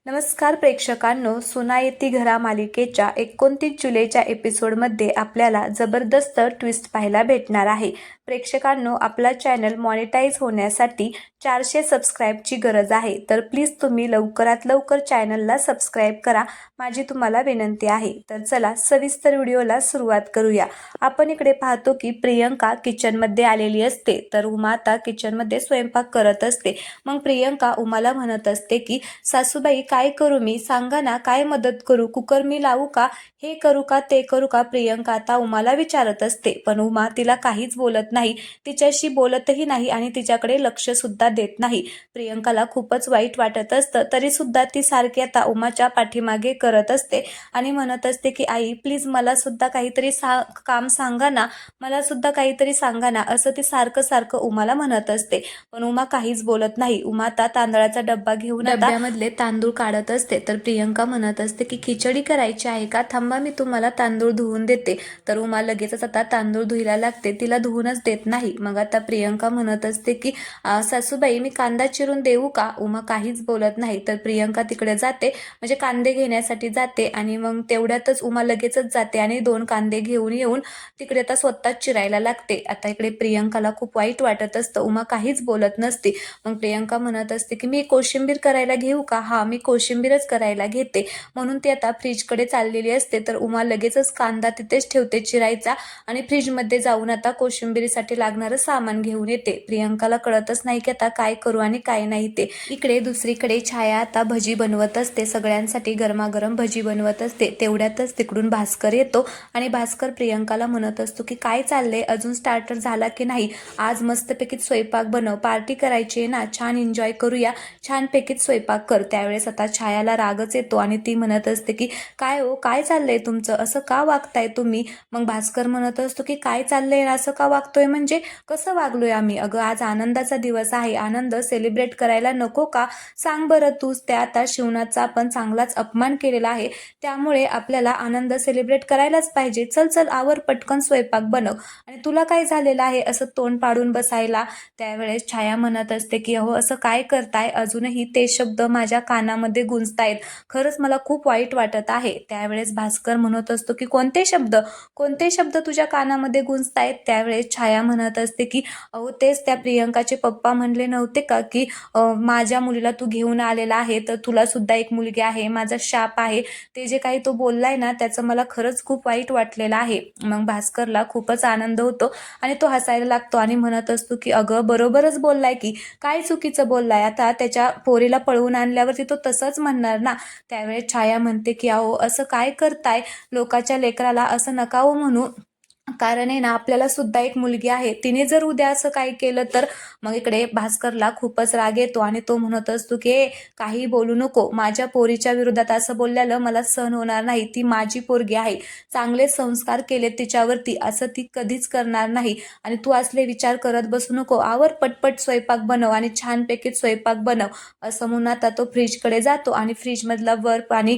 नमस्कार प्रेक्षकांनो, सुना येती घरा मालिकेच्या 29 जुलैच्या एपिसोडमध्ये आपल्याला जबरदस्त ट्विस्ट पाहायला भेटणार आहे. प्रेक्षकांनो, आपला चॅनल मॉनिटाईज होण्यासाठी 400 सबस्क्राईबची गरज आहे. तर प्लीज तुम्ही लवकरात लवकर चॅनलला सबस्क्राईब करा, माझी तुम्हाला विनंती आहे. तर चला सविस्तर व्हिडिओला सुरुवात करूया. आपण इकडे पाहतो की प्रियंका किचनमध्ये आलेली असते. तर उमा आता किचनमध्ये स्वयंपाक करत असते. मग प्रियंका उमाला म्हणत असते की सासूबाई, काय करू मी, सांगा ना, काय मदत करू, कुकर मी लावू का, हे करू का, ते करू का. प्रियंका आता उमाला विचारत असते, पण उमा तिला काहीच बोलत नाही, तिच्याशी बोलतही नाही आणि तिच्याकडे लक्ष सुद्धा देत नाही. प्रियंकाला खूपच वाईट वाटत असतं, तरी सुद्धा ती सारखी आता उमाच्या पाठीमागे करत असते आणि म्हणत असते की आई प्लीज मला सुद्धा काहीतरी काम सांगा ना, मला सुद्धा काहीतरी सांगा ना, असं ती सारखं सारखं उमाला म्हणत असते. पण उमा काहीच बोलत नाही. उमा आता तांदळाचा डब्बा घेऊन डब्यामधले तांदूळ काढत असते. तर प्रियंका म्हणत असते की खिचडी करायची आहे का, थांबा मी तुम्हाला तांदूळ धुवून देते. तर उमा लगेचच आता तांदूळ धुयला लागते, तिला धुवूनच देत नाही. मग आता प्रियंका म्हणत असते की सासूबाई मी कांदा चिरून देऊ का. उमा काहीच बोलत नाही. तर प्रियंका तिकडे जाते, म्हणजे कांदे घेण्यासाठी जाते आणि मग तेवढ्यातच उमा लगेचच जाते आणि 2 कांदे घेऊन येऊन तिकडे आता स्वतःच चिरायला लागते. आता इकडे प्रियंकाला खूप वाईट वाटत असतं, उमा काहीच बोलत नसते. मग प्रियंका म्हणत असते की मी कोशिंबीर करायला घेऊ का. हा, मी कोशिंबीरच करायला घेते. म्हणून ती आता फ्रीजकडे चाललेली असते. तर उमा लगेचच कांदा तिथेच ठेवते चिरायचा आणि फ्रीजमध्ये जाऊन आता कोशिंबीरीसाठी लागणारं सामान घेऊन येते. प्रियंकाला कळतच नाही की आता काय करू आणि काय नाही ते. इकडे दुसरीकडे छाया आता भजी बनवत असते, सगळ्यांसाठी गरमागरम भजी बनवत असते. तेवढ्यातच तिकडून भास्कर येतो आणि भास्कर प्रियंकाला म्हणत असतो की काय चाललंय, अजून स्टार्टर झाला की नाही, आज मस्तपैकी स्वयंपाक बनव, पार्टी करायची आहे ना, छान एन्जॉय करूया, छानपैकीच स्वयंपाक कर. त्यावेळेस आता छायाला रागच येतो आणि ती म्हणत असते की काय हो, काय चाललंय तुमचं, असं का वागताय तुम्ही. मग भास्कर म्हणत असतो की काय चाललंय, असं का वागतोय म्हणजे कसं वागलोय आम्ही, अगं आज आनंदाचा दिवस आहे, आनंद सेलिब्रेट करायला नको का, सांग बरं तूच. त्या आता शिवनाचा आपण चांगलाच अपमान केलेला आहे, त्यामुळे आपल्याला आनंद सेलिब्रेट करायलाच पाहिजे. चल चल आवर, पटकन स्वयंपाक बनव, आणि तुला काय झालेलं आहे असं तोंड पाडून बसायला. त्यावेळेस छाया म्हणत असते की अहो असं काय करताय, अजूनही ते शब्द माझ्या कानामध्ये गुंजतायत, खरंच मला खूप वाईट वाटत आहे. त्यावेळेस भास्कर म्हणत असतो की कोणते शब्द, कोणते शब्द तुझ्या कानामध्ये गुंजतायत. त्यावेळेस छाया म्हणत असते की अहो तेच, त्या प्रियंकाचे पप्पा म्हणले नव्हते का की माझ्या मुलीला तू घेऊन आलेला आहे, तर तुला सुद्धा एक मुलगी आहे, माझा शाप आहे, ते जे काही तो बोललाय ना त्याचं मला खरंच खूप वाईट वाटलेलं आहे. मग भास्करला खूपच आनंद होतो आणि तो हसायला लागतो आणि म्हणत असतो की अगं बरोबरच बोललाय की, काय चुकीचं बोललाय, आता त्याच्या पोरीला पळवून आणल्यावरती तो तसंच म्हणणार ना. त्यावेळेस छाया म्हणते की अहो असं काय करताय, लोकाच्या लेकराला असं नका हो म्हणू, कारण आहे ना आपल्याला सुद्धा एक मुलगी आहे, तिने जर उद्या असं काही केलं तर. मग इकडे भास्करला खूपच राग येतो आणि तो म्हणत असतो की काही बोलू नको, माझ्या पोरीच्या विरोधात असं बोलल्याला मला सहन होणार नाही, ती माझी पोरगी आहे, चांगले संस्कार केले तिच्यावरती, असं ती कधीच करणार नाही, आणि तू असले विचार करत बसू नको, आवर पटपट स्वयंपाक बनव आणि छानपैकी स्वयंपाक बनव. असं म्हणून आता तो फ्रीजकडे जातो आणि फ्रीजमधला बर्फ आणि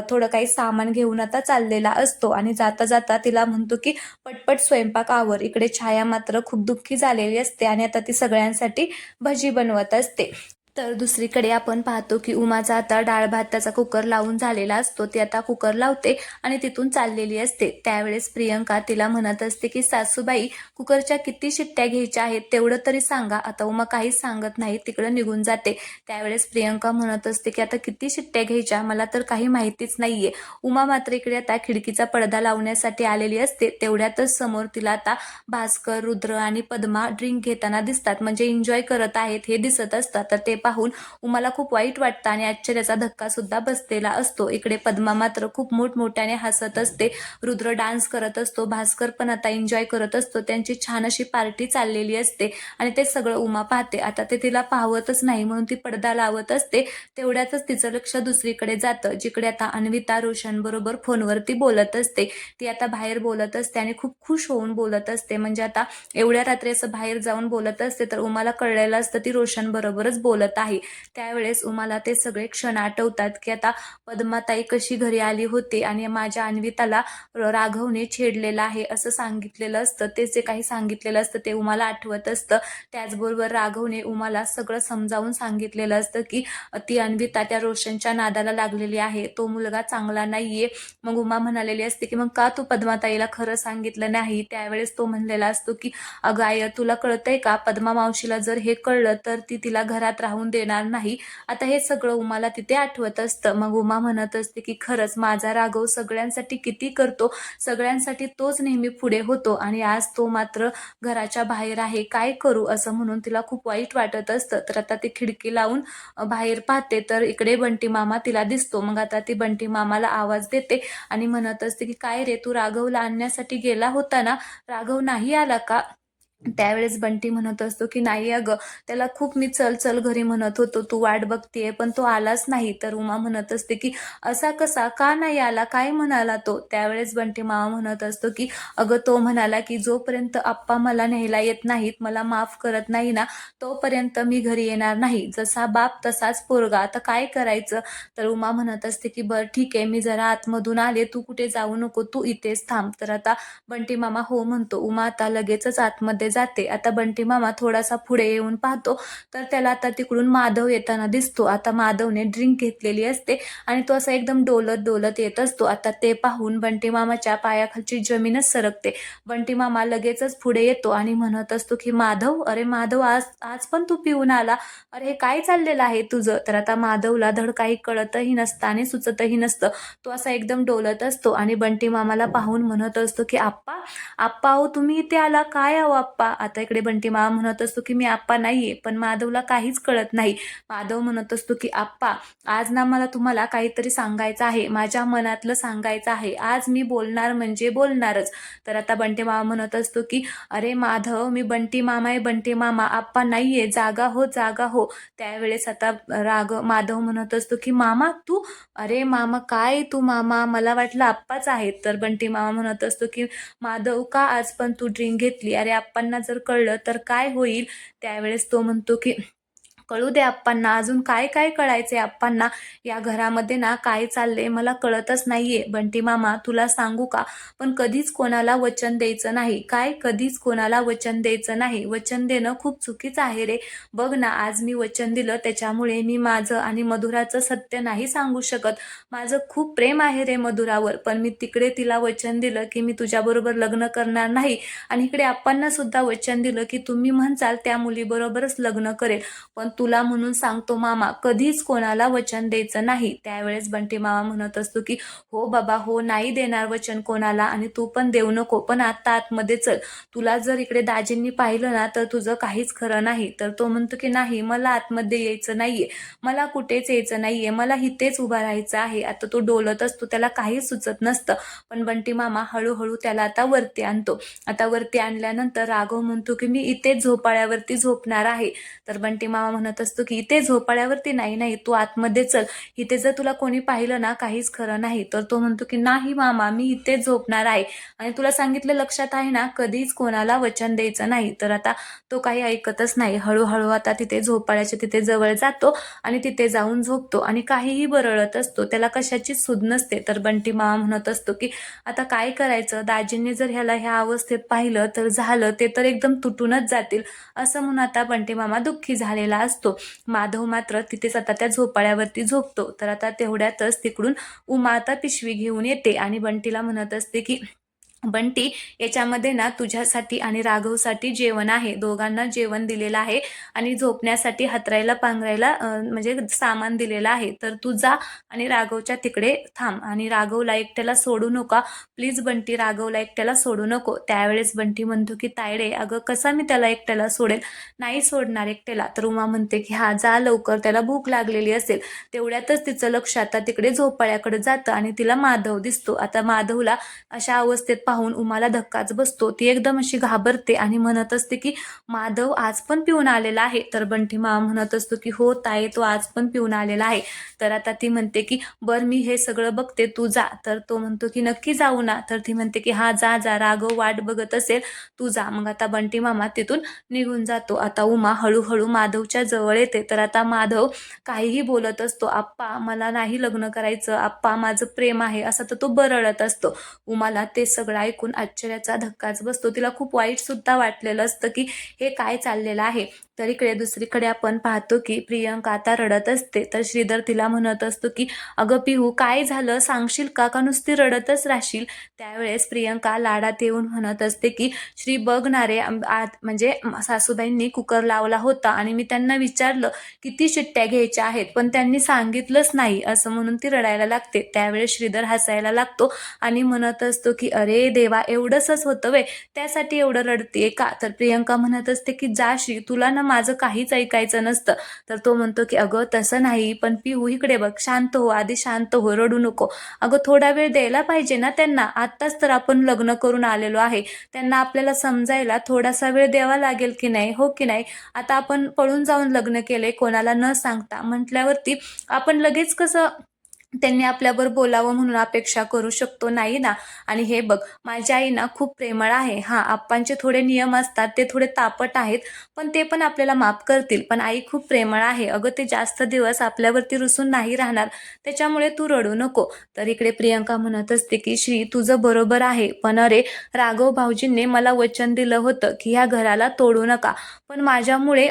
थोडं काही सामान घेऊन आता चाललेला असतो आणि जाता जाता तिला म्हणतो की पटपट स्वयंपाक आवर. इकडे छाया मात्र खूप दुःखी झालेली असते आणि आता ती सगळ्यांसाठी भजी बनवत असते. तर दुसरीकडे आपण पाहतो की उमाचा आता डाळ भाताचा कुकर लावून झालेला असतो, ती आता कुकर लावते आणि तिथून चाललेली असते. त्यावेळेस प्रियंका तिला म्हणत असते की सासूबाई, कुकरच्या किती शिट्ट्या घ्यायच्या आहेत तेवढं तरी सांगा. आता उमा काहीच सांगत नाही, तिकडं निघून जाते. त्यावेळेस प्रियंका म्हणत असते की आता किती शिट्ट्या घ्यायच्या मला तर काही माहितीच नाहीये. उमा मात्र इकडे आता खिडकीचा पडदा लावण्यासाठी आलेली असते. तेवढ्यातच समोर तिला आता भास्कर, रुद्र आणि पद्मा ड्रिंक घेताना दिसतात, म्हणजे एन्जॉय करत आहेत हे दिसत असतात. तर ते पाहून उमाला खूप वाईट वाटतं आणि आश्चर्याचा धक्का सुद्धा बसलेला असतो. इकडे पद्मा मात्र खूप मोठमोठ्याने हसत असते, रुद्र डान्स करत असतो, भास्कर पण आता एन्जॉय करत असतो, त्यांची छान अशी पार्टी चाललेली असते आणि ते सगळं उमा पाहते. आता ते तिला पाहतच नाही म्हणून ती पडदा लावत असते. तेवढ्यातच तिचं लक्ष दुसरीकडे जातं, जिकडे आता अन्विता रोशन बरोबर फोनवरती बोलत असते. ती आता बाहेर बोलत असते आणि खूप खुश होऊन बोलत असते, म्हणजे आता एवढ्या रात्री असं बाहेर जाऊन बोलत असते तर उमाला कळलेलं असतं ती रोशन बरोबरच बोलत आहे. त्यावेळेस उमाला ते सगळे क्षण आठवतात की आता पद्माताई कशी घरी आली होती आणि माझ्या अन्विताला राघवने छेडलेलं आहे असं सांगितलेलं असतं. ते जे काही सांगितलेलं असतं ते उमाला आठवत असतं. त्याचबरोबर राघवने उमाला सगळं समजावून सांगितलेलं असतं की ती अन्विता त्या रोशनच्या नादाला लागलेली आहे, तो मुलगा चांगला नाहीये. मग उमा म्हणालेली असते की मग का तू पद्माताईला खरं सांगितलं नाही. त्यावेळेस तो म्हणलेला असतो की अगं आई, तुला कळतंय का, पद्मा मावशीला जर हे कळलं तर ती तिला घरात राहून देणार नाही. आता हे सगळं उमाला तिथे आठवत असतं. मग उमा म्हणत असते की खरंच माझा राघव सगळ्यांसाठी किती करतो, सगळ्यांसाठी तोच नेहमी पुढे होतो आणि आज तो मात्र घराच्या बाहेर आहे, काय करू असं म्हणून तिला खूप वाईट वाटत असतं. तर आता ती खिडकी लावून बाहेर पाहते तर इकडे बंटी मामा तिला दिसतो. मग आता ती बंटी मामाला आवाज देते आणि म्हणत असते की काय रे, तू राघवला आणण्यासाठी गेला होता ना, राघव नाही आला का? त्यावेळेस बंटी म्हणत असतो की नाही अगं, त्याला खूप मी चल चल घरी म्हणत होतो, तू वाट बघतीये पण तो आलाच नाही. तर उमा म्हणत असते की असा कसा, का नाही आला, काय म्हणाला तो? त्यावेळेस बंटी मामा म्हणत असतो की अगं, तो म्हणाला की जोपर्यंत आप्पा मला न्यायला येत नाहीत, मला माफ करत नाही ना, तोपर्यंत मी घरी येणार नाही. जसा बाप तसाच पोरगा, आता काय करायचं? तर उमा म्हणत असते की बरं ठीक आहे, मी जरा आतमधून आले, तू कुठे जाऊ नको, तू इथेच थांब. तर आता बंटी मामा हो म्हणतो. उमा आता लगेचच आतमध्ये जाते. आता बंटी मामा थोडासा पुढे येऊन पाहतो तर त्याला आता तिकडून माधव येताना दिसतो. आता माधवने ड्रिंक घेतलेली असते आणि तो असा एकदम डोलत डोलत येत असतो. आता ते पाहून बंटी मामाच्या पायाखालची जमीनच सरकते. बंटी मामा लगेचच पुढे येतो आणि म्हणत असतो की माधव, अरे माधव, आज आज पण तू पिऊन आला, अरे हे काय चाललेलं आहे तुझं? तर आता माधवला धड काही कळतही नसतं आणि सुचतही नसतं. तो असा एकदम डोलत असतो आणि बंटी मामाला पाहून म्हणत असतो की आप्पा, आप्पा हो, तुम्ही इथे आला, काय आहो आप्पा? आता इकडे बंटी मामा म्हणत असतो की मी आप्पा नाहीये. पण माधवला काहीच कळत नाही. माधव म्हणत असतो की आप्पा, आज ना मला तुम्हाला काहीतरी सांगायचं आहे, माझ्या मनातलं सांगायचं आहे, आज मी बोलणार म्हणजे बोलणारच. तर आता बंटी मामा म्हणत असतो की अरे माधव, मी बंटी मामा आहे, बंटी मामा, आप्पा नाहीये, जागा हो, जागा हो. त्यावेळेस आता माधव म्हणत असतो की मामा तू, अरे मामा काय तू, मामा मला वाटलं आप्पाच आहेत. तर बंटी मामा म्हणत असतो की माधव, का आज पण तू ड्रिंक घेतली, अरे आप्पांना जर कळलं तर काय होईल? त्यावेळेस तो म्हणतो की कळू दे आप्पांना, अजून काय काय कळायचंय आप्पांना, या घरामध्ये ना काय चाललंय मला कळतच नाहीये. बंटी मामा तुला सांगू का, पण कधीच कोणाला वचन द्यायचं नाही, काय कधीच कोणाला वचन द्यायचं नाही, वचन देणं खूप चुकीचं आहे रे. बघ ना, आज मी वचन दिलं त्याच्यामुळे मी माझं आणि मधुराचं सत्य नाही सांगू शकत. माझं खूप प्रेम आहे रे मधुरावर, पण मी तिकडे तिला वचन दिलं की मी तुझ्याबरोबर लग्न करणार नाही आणि इकडे आप्पांना सुद्धा वचन दिलं की तुम्ही म्हणसाल त्या मुलीबरोबरच लग्न करेल. पण तुला म्हणून सांगतो मामा, कधीच कोणाला वचन द्यायचं नाही. त्यावेळेस बंटी मामा म्हणत असतो की हो बाबा हो, नाही देणार वचन कोणाला आणि तू पण देऊ नको, पण आता आतमध्ये चल, तुला जर इकडे दाजींनी पाहिलं ना तर तुझं काहीच खरं नाही. तर तो म्हणतो की नाही, मला आतमध्ये यायचं नाहीये, मला कुठेच यायचं नाहीये, मला इथेच उभा राहायचं आहे. आता तो डोलत असतो, त्याला काहीच सुचत नसतं. पण बंटी मामा हळूहळू त्याला आता वरती आणतो. आता वरती आणल्यानंतर राघव म्हणतो की मी इथेच झोपाळ्यावरती झोपणार आहे. तर बंटी मामा म्हणत असतो की इथे झोपाळ्यावरती नाही, नाही तू आतमध्ये चल, इथे जर तुला कोणी पाहिलं ना काहीच खरं नाही. तर तो म्हणतो की नाही मामा, मी इथेच झोपणार आहे आणि तुला सांगितलं लक्षात आहे ना, कधीच कोणाला वचन द्यायचं नाही. तर आता तो काही ऐकतच नाही. हळूहळू आता तिथे झोपाळ्याच्या तिथे जवळ जातो आणि तिथे जाऊन झोपतो आणि काहीही बरळत असतो, त्याला कशाची सूद नसते. तर बंटी मामा म्हणत असतो की आता काय करायचं, दाजींनी जर ह्याला ह्या अवस्थेत पाहिलं तर झालं, ते तर एकदम तुटूनच जातील असं म्हणून आता बंटी मामा दुःखी झालेला असतो. माधव मात्र तिथेच आता त्या झोपाळ्यावरती झोपतो. तर आता तेवढ्यातच तिकडून उमा आता पिशवी घेऊन येते आणि बंटीला म्हणत असते की बंटी, याच्यामध्ये ना तुझ्यासाठी आणि राघवसाठी जेवण आहे, दोघांना जेवण दिलेलं आहे आणि झोपण्यासाठी हातरायला पांघरायला म्हणजे सामान दिलेलं आहे. तर तू जा आणि राघवच्या तिकडे थांब आणि राघवला एकट्याला सोडू नका, प्लीज बंटी, राघवला एकट्याला सोडू नको. त्यावेळेस बंटी म्हणतो की तायडे, अगं कसा मी त्याला एकट्याला सोडेल, नाही सोडणार एकट्याला. तर उमा म्हणते की हा जा लवकर, त्याला भूक लागलेली असेल. तेवढ्यातच तिचं लक्ष आता तिकडे झोपाळ्याकडे जातं आणि तिला माधव दिसतो. आता माधवला अशा अवस्थेत पाहून उमाला धक्काच बसतो. ती एकदम अशी घाबरते आणि म्हणत असते की माधव आज पण पिऊन आलेला आहे. तर बंटी मामा म्हणत असतो की हो ताई, तो आज पण पिऊन आलेला आहे. तर आता ती म्हणते की बर मी हे सगळं बघते, तू जा. तर तो म्हणतो की नक्की जाऊ ना. तर ती म्हणते की हा जा जा, राघव वाट बघत असेल, तू जा. मग आता बंटी मामा तिथून निघून जातो. आता उमा हळूहळू माधवच्या जवळ येते. तर आता माधव काहीही बोलत असतो, आप्पा मला नाही लग्न करायचं, आप्पा माझं प्रेम आहे, असं तर तो बरळत असतो. उमाला ते सगळं ऐकून आश्चर्याचा धक्काच बसतो. तिला खूप वाईट सुद्धा वाटलेलं असतं की हे काय चाललेलं आहे. तर इकडे दुसरीकडे आपण पाहतो की प्रियंका आता रडत असते. तर श्रीधर तिला म्हणत असतो की अगं पिहू, काय झालं सांगशील का नुसती रडतच राहशील. त्यावेळेस प्रियंका लाडात येऊन म्हणत असते की श्री बघणारे म्हणजे सासूबाईंनी कुकर लावला होता आणि मी त्यांना विचारलं किती शिट्ट्या घ्यायच्या आहेत, पण त्यांनी सांगितलंच नाही, असं म्हणून ती रडायला लागते. त्यावेळेस श्रीधर हसायला लागतो आणि म्हणत असतो की अरे देवा, एवढंच होतं वे, त्यासाठी एवढं रडतेय का. तर प्रियंका म्हणत असते की जा श्री, तुला ना माझं काहीच ऐकायचं नसतं. तर तो म्हणतो की अगं तसं नाही, पण पिहू इकडे बघ, शांत हो, आधी शांत हो, रडू नको. अगं थोडा वेळ द्यायला पाहिजे ना त्यांना, आत्ताच तर आपण लग्न करून आलेलो आहे, त्यांना आपल्याला समजायला थोडासा वेळ द्यावा लागेल की नाही, हो की नाही. आता आपण पळून जाऊन लग्न केले कोणाला न सांगता म्हटल्यावरती आपण लगेच कसं त्यांनी आपल्यावर बोलावं म्हणून अपेक्षा करू शकतो, नाही ना. आणि हे बघ, माझी आई ना खूप प्रेमळ आहे. हा, आप्पांचे थोडे नियम असतात, ते थोडे तापट आहेत, पण ते पण आपल्याला माफ करतील. पण आई खूप प्रेमळ आहे अगं, ते जास्त दिवस आपल्यावरती रुसून नाही राहणार, त्याच्यामुळे तू रडू नको. तर इकडे प्रियंका म्हणत असते की श्री तुझं बरोबर आहे, पण अरे राघव भाऊजींनी मला वचन दिलं होतं की ह्या घराला तोडू नका, पण माझ्यामुळे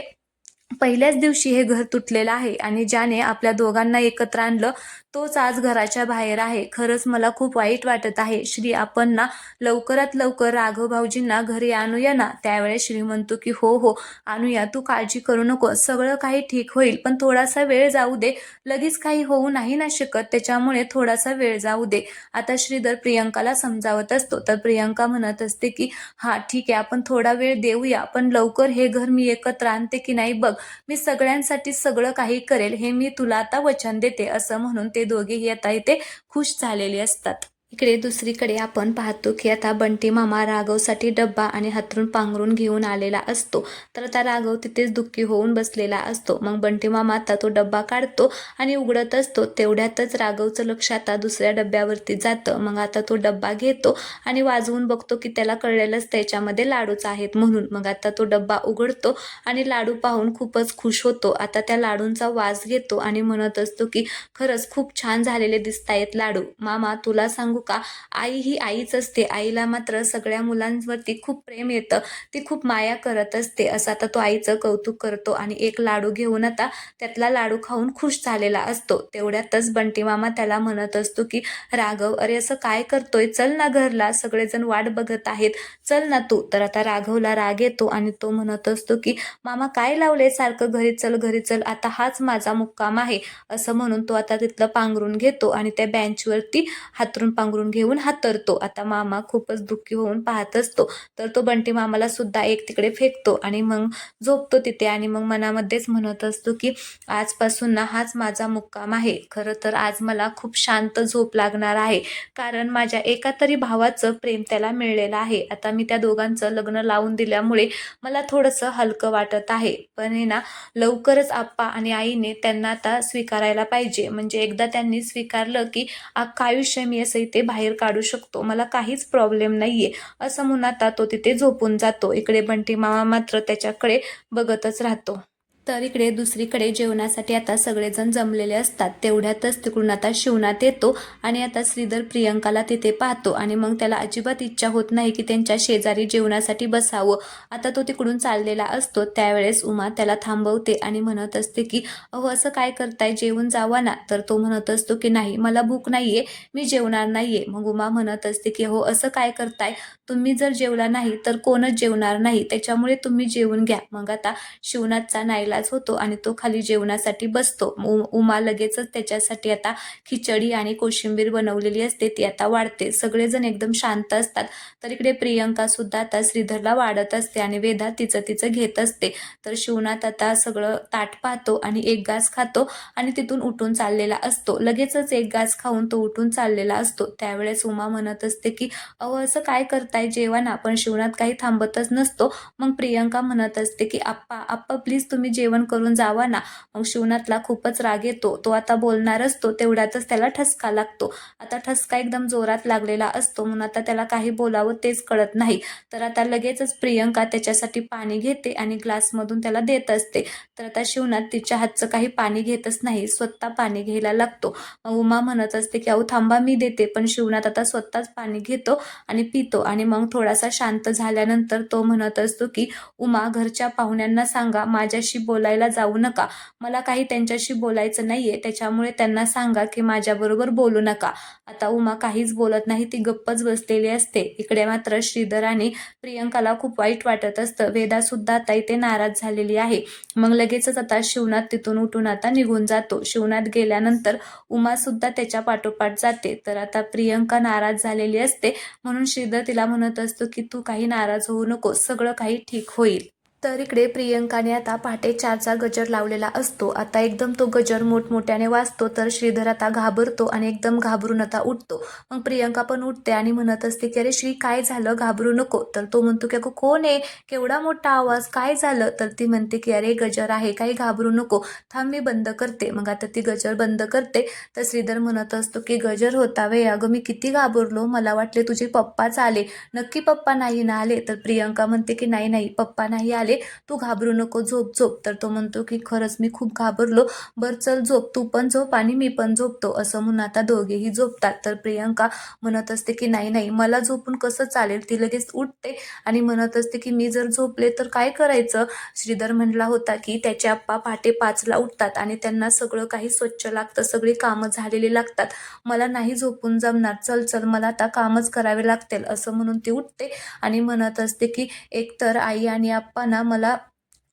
पहिल्याच दिवशी हे घर तुटलेलं आहे आणि ज्याने आपल्या दोघांना एकत्र आणलं तोच आज घराच्या बाहेर आहे. खरंच मला खूप वाईट वाटत आहे श्री, आपण ना लवकरात लवकर राघव भाऊजींना घरी आणूया ना. त्यावेळेस श्री म्हणतो की हो हो आणूया, तू काळजी करू नको, सगळं काही ठीक होईल, पण थोडासा वेळ जाऊ दे, लगेच काही होऊ नाही ना शकत, त्याच्यामुळे थोडासा वेळ जाऊ दे. आता श्रीधर प्रियंकाला समजावत असतो. तर प्रियंका म्हणत असते की हा ठीक आहे, आपण थोडा वेळ देऊया, पण लवकर हे घर मी एकत्र आणते की नाही बघ, मी सगळ्यांसाठी सगळं काही करेल, हे मी तुला आता वचन देते, असं म्हणून ते दोघेही आता इथे खुश झालेले असतात. इकडे दुसरीकडे आपण पाहतो की आता बंटी मामा राघवसाठी डब्बा आणि हातरून पांघरून घेऊन आलेला असतो. तर आता राघव तिथेच दुःखी होऊन बसलेला असतो. मग बंटी मामा आता तो डब्बा काढतो आणि उघडत असतो. तेवढ्यातच राघवचं लक्ष आता दुसऱ्या डब्यावरती जातं. मग आता तो डब्बा घेतो आणि वाजवून बघतो की त्याला कळलेलंच त्याच्यामध्ये लाडूच आहेत म्हणून. मग आता तो डब्बा उघडतो आणि लाडू पाहून खूपच खुश होतो. आता त्या लाडूंचा वास घेतो आणि म्हणत असतो की खरंच खूप छान झालेले दिसतायत लाडू. मामा तुला सांगू का, आई ही आईच असते, आईला मात्र सगळ्या मुलांवरती खूप प्रेम येतं, ती खूप माया करत असते, असं आता तो आईचं कौतुक करतो आणि एक लाडू घेऊन आता त्यातला लाडू खाऊन खुश झालेला असतो. तेवढ्यातच बंटी मामा त्याला म्हणत असतो की राघव, अरे असं काय करतोय, चल ना घरला, सगळेजण वाट बघत आहेत, चल ना तू. तर आता राघवला राग येतो आणि तो म्हणत असतो की मामा काय लावले सारखं, घरी चल घरी चल, आता हाच माझा मुक्काम आहे, असं म्हणून तो आता तिथलं पांघरून घेतो आणि त्या बेंचवरती हातरून पांघरून घेऊन हातरतो. आता मामा खूपच दुःखी होऊन पाहत असतो. तर तो बंटी मामाला सुद्धा एक तिकडे फेकतो आणि मग झोपतो तिथे आणि मग मनामध्येच म्हणत असतो की आजपासून ना हाच माझा मुक्काम आहे. खरं तर आज मला खूप शांत झोप लागणार आहे, कारण माझ्या एका तरी भावाचं प्रेम त्याला मिळलेलं आहे. आता मी त्या दोघांचं लग्न लावून दिल्यामुळे मला थोडंसं हलकं वाटत आहे, पण हे ना लवकरच आप्पा आणि आईने त्यांना आता स्वीकारायला पाहिजे, म्हणजे एकदा त्यांनी स्वीकारलं की अख्खं आयुष्य मी असं इथे बाहेर काढू शकतो, मला काहीच प्रॉब्लेम नाहीये, असं म्हणून आता तो तिथे झोपून जातो. इकडे बंटी मामा मात्र त्याच्याकडे बघतच राहतो. तर इकडे दुसरीकडे जेवणासाठी आता सगळेजण जमलेले असतात. तेवढ्यातच तिकडून आता शिवनाथ येतो आणि आता श्रीधर प्रियंकाला तिथे पाहतो आणि मग त्याला अजिबात इच्छा होत नाही की त्यांच्या शेजारी जेवणासाठी बसावं. आता तो तिकडून चाललेला असतो. त्यावेळेस उमा त्याला थांबवते आणि म्हणत असते की अहो असं काय करताय, जेवून जावा ना. तर तो म्हणत असतो की नाही, मला भूक नाहीये, मी जेवणार नाहीये. मग उमा म्हणत असते की हो असं काय करताय, तुम्ही जर जेवला नाही तर कोणच जेवणार नाही, त्याच्यामुळे तुम्ही जेवून घ्या. मग आता शिवनाथचा नाईलाज नाराज होतो आणि तो खाली जेवणासाठी बसतो. उमा लगेचच त्याच्यासाठी आता खिचडी आणि कोशिंबीर बनवलेली असते ती आता वाढते. सगळेजण एकदम शांत असतात. तर इकडे प्रियंका सुद्धा आता श्रीधरला वाढत असते आणि वेदा तिचं तिचं घेत असते. तर शिवनाथ आता सगळं ताट पाहतो आणि एक घास खातो आणि तिथून उठून चाललेला असतो. लगेचच एक घास खाऊन तो उठून चाललेला असतो. त्यावेळेस उमा म्हणत असते की अहो असं काय करताय, जेवा ना. पण शिवनाथ काही थांबतच नसतो. मग प्रियंका म्हणत असते की आप्पा आप्पा प्लीज तुम्ही जेवण करून जावा ना. मग शिवनाथला खूपच राग येतो. तो आता बोलणार असतो तेवढ्यातच त्याला ठसका लागतो. आता ठसका एकदम जोरात लागलेला असतो म्हणून आता त्याला काही बोलावं तेच कळत नाही. तर आता लगेचच प्रियंका त्याच्यासाठी पाणी घेते आणि ग्लासमधून त्याला देत असते. तर आता शिवनाथ तिच्या हातचं काही पाणी घेतच नाही, स्वतः पाणी घ्यायला लागतो. उमा म्हणत असते की अहो थांबा मी देते. पण शिवनाथ आता स्वतःच पाणी घेतो आणि पितो आणि मग थोडासा शांत झाल्यानंतर तो म्हणत असतो की उमा घरच्या पाहुण्यांना सांगा माझ्याशी बोलायला जाऊ नका. मला काही त्यांच्याशी बोलायचं नाहीये, त्याच्यामुळे त्यांना सांगा की माझ्याबरोबर बोलू नका. आता उमा काहीच बोलत नाही, ती गप्पच बसलेली असते. इकडे मात्र श्रीधर आणि प्रियंकाला खूप वाईट वाटत असतं. वेदा सुद्धा आता इथे नाराज झालेली आहे. मग लगेचच आता शिवनाथ तिथून उठून आता निघून जातो. शिवनाथ गेल्यानंतर उमा सुद्धा त्याच्या पाठोपाठ जाते. तर आता प्रियंका नाराज झालेली असते म्हणून श्रीधर तिला म्हणत असतो की तू काही नाराज होऊ नको, सगळं काही ठीक होईल. तर इकडे प्रियंकाने आता पहाटे 4चा गजर लावलेला असतो. आता एकदम तो गजर मोठमोठ्याने वाजतो. तर श्रीधर आता घाबरतो आणि एकदम घाबरून आता उठतो. मग प्रियंका पण उठते आणि म्हणत असते की अरे श्री काय झालं, घाबरू नको. तर तो म्हणतो की अगं कोण आहे, केवढा मोठा आवाज, काय झालं. तर ती म्हणते की अरे गजर आहे, काही घाबरू नको, थांब मी बंद करते. मग आता ती गजर बंद करते. तर श्रीधर म्हणत असतो की गजर होता वे, अगं मी किती घाबरलो, मला वाटले तुझे पप्पाच आले. नक्की पप्पा नाही ना आले. तर प्रियंका म्हणते की नाही नाही पप्पा नाही आले, तू घाबरू नको, झोप झोप. तर तो म्हणतो की खरंच मी खूप घाबरलो, बर चल झोप, तू पण झोप आणि मी पण झोपतो. असं म्हणून आता दोघेही झोपतात. तर प्रियंका म्हणत असते की नाही नाही मला झोपून कसं चालेल. ती लगेच उठते आणि म्हणत असते की मी जर झोपले तर काय करायचं. श्रीधर म्हणला होता की त्याचे आप्पा पहाटे 5ला उठतात आणि त्यांना सगळं काही स्वच्छ लागतं, सगळी कामं झालेली लागतात, मला नाही झोपून जमणार, चल चल मला आता कामच करावे लागतील. असं म्हणून ती उठते आणि म्हणत असते की एकतर आई आणि आप्पा ना मला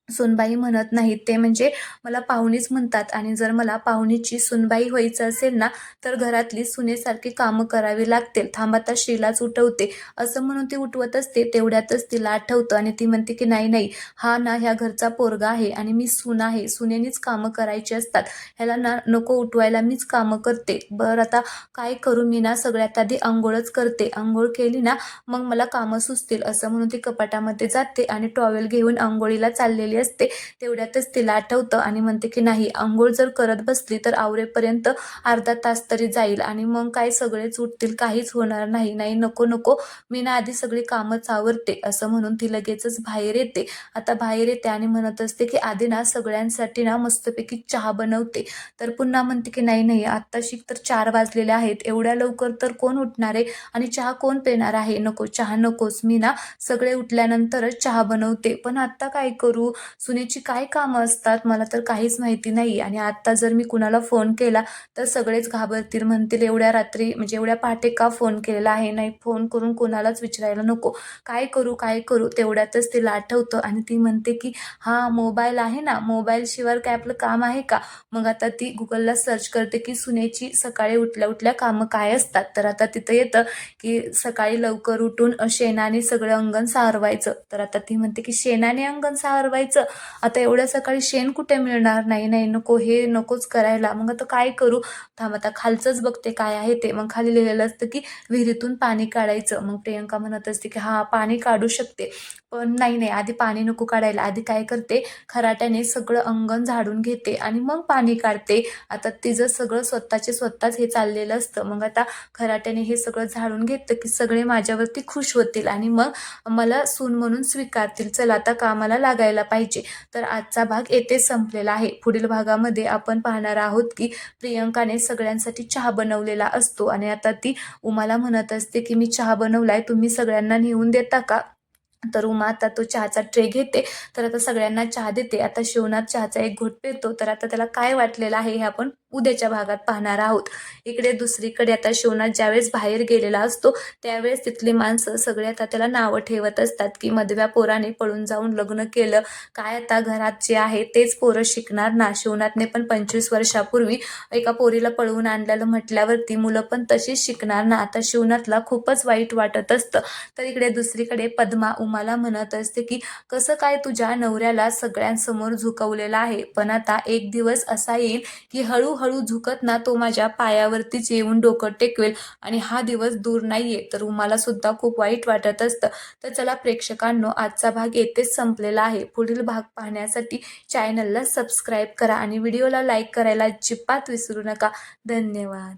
सुनबाई म्हणत नाहीत, ते म्हणजे मला पाहुणीच म्हणतात आणि जर मला पाहुणीची सुनबाई व्हायचं असेल ना तर घरातली सुनेसारखी कामं करावी लागतील. थांब आता श्रीलाच उठवते. असं म्हणून ती उठवत असते. तेवढ्यातच तिला आठवतं आणि ती म्हणते की नाही नाही हा ना ह्या घरचा पोरगा आहे आणि मी सून आहे, सुनेनीच कामं करायची असतात, ह्याला ना नको उठवायला, मीच कामं करते. बरं आता काय करू, मी ना सगळ्यात आधी आंघोळच करते, आंघोळ केली ना मग मला कामं सुचतील. असं म्हणून ती कपाटामध्ये जाते आणि टॉवेल घेऊन आंघोळीला चाललेली असते. तेवढ्यातच तिला आठवतं आणि म्हणते की नाही आंघोळ जर करत बसली तर आवरेपर्यंत अर्धा तास तरी जाईल आणि मग काय सगळेच उठतील, काहीच होणार नाही. नाही नको नको, मी ना आधी सगळी कामच आवरते. असं म्हणून ती लगेचच बाहेर येते. आता बाहेर येते आणि म्हणत असते की आधी ना सगळ्यांसाठी ना मस्तपैकी चहा बनवते. तर पुन्हा म्हणते की नाही नाही आत्ताशी तर 4 वाजलेले आहेत, एवढ्या लवकर तर कोण उठणार आहे आणि चहा कोण पिणार आहे, नको चहा नकोच, मी ना सगळे उठल्यानंतरच चहा बनवते. पण आत्ता काय करू, सुनेची काय कामं असतात मला तर काहीच माहिती नाही आणि आता जर मी कुणाला फोन केला तर सगळेच घाबरतील, म्हणतील एवढ्या रात्री म्हणजे एवढ्या पहाटे का फोन केलेला आहे, नाही फोन करून कोणालाच विचारायला नको, काय करू काय करू. तेवढ्यातच तिला आठवतं आणि ती म्हणते की हा मोबाईल आहे ना, मोबाईल शिवाय काय आपलं काम आहे का. मग आता ती गुगलला सर्च करते की सुनेची सकाळी उठल्या उठल्या कामं काय असतात. तर आता तिथं येतं की सकाळी लवकर उठून शेणाने सगळं अंगण सारवायचं. तर आता ती म्हणते की शेणाने अंगण सारवायचं, आता एवढ्या सकाळी शेण कुठे मिळणार, नाही नाही नको, हे नकोच करायला. मग आता काय करू, थांब आता खालचंच बघते काय आहे ते. मग खाली लिहिलेलं असतं की विहिरीतून पाणी काढायचं. मग प्रियंका म्हणत असते की हा पाणी काढू शकते, पण नाही नाही आधी पाणी नको काढायला, आधी काय करते खराट्याने सगळं अंगण झाडून घेते आणि मग पाणी काढते. आता तिचं सगळं स्वतःच हे चाललेलं असतं. मग आता खराट्याने हे सगळं झाडून घेतलं की सगळे माझ्यावरती खुश होतील आणि मग मला सून म्हणून स्वीकारतील, चल आता कामाला लागायला पाहिजे. तर आजचा भाग येथे संपलेला आहे. पुढील भागामध्ये आपण पाहणार आहोत की प्रियंकाने सगळ्यांसाठी चहा बनवलेला असतो आणि आता ती उमाला म्हणत असते की मी चहा बनवलाय, तुम्ही सगळ्यांना नेऊन देता का. तर उमा आता तो चहाचा ट्रे घेते. तर आता सगळ्यांना चहा देते. आता शिवनाथ चहाचा एक घोट पितो. तर आता त्याला काय वाटलेलं आहे हे आपण उद्याच्या भागात पाहणार आहोत. इकडे दुसरीकडे आता शिवनाथ ज्यावेळेस बाहेर गेलेला असतो त्यावेळेस तिथली माणसं सगळे आता त्याला नावं ठेवत असतात की मधव्या पोराने पळून जाऊन लग्न केलं. काय आता घरात जे आहे तेच पोरं शिकणार ना. शिवनाथने पण 25 वर्षापूर्वी एका पोरीला पळवून आणलेलं म्हटल्यावरती मुलं पण तशीच शिकणार ना. आता शिवनाथला खूपच वाईट वाटत असतं. तर इकडे दुसरीकडे पद्मा उमाला म्हणत असते की कसं काय तुझ्या नवऱ्याला सगळ्यांसमोर झुकवलेलं आहे, पण आता एक दिवस असा येईल की हळूहळू झुकत ना तो माझ्या पायावरतीच येऊन डोकं टेकवेल आणि हा दिवस दूर नाहीये. तर उमाला सुद्धा खूप वाईट वाटत असतं. तर चला प्रेक्षकांनो, आजचा भाग येथेच संपलेला आहे. पुढील भाग पाहण्यासाठी चॅनलला सबस्क्राईब करा आणि व्हिडिओला लाईक करायला अजिबात विसरू नका. धन्यवाद.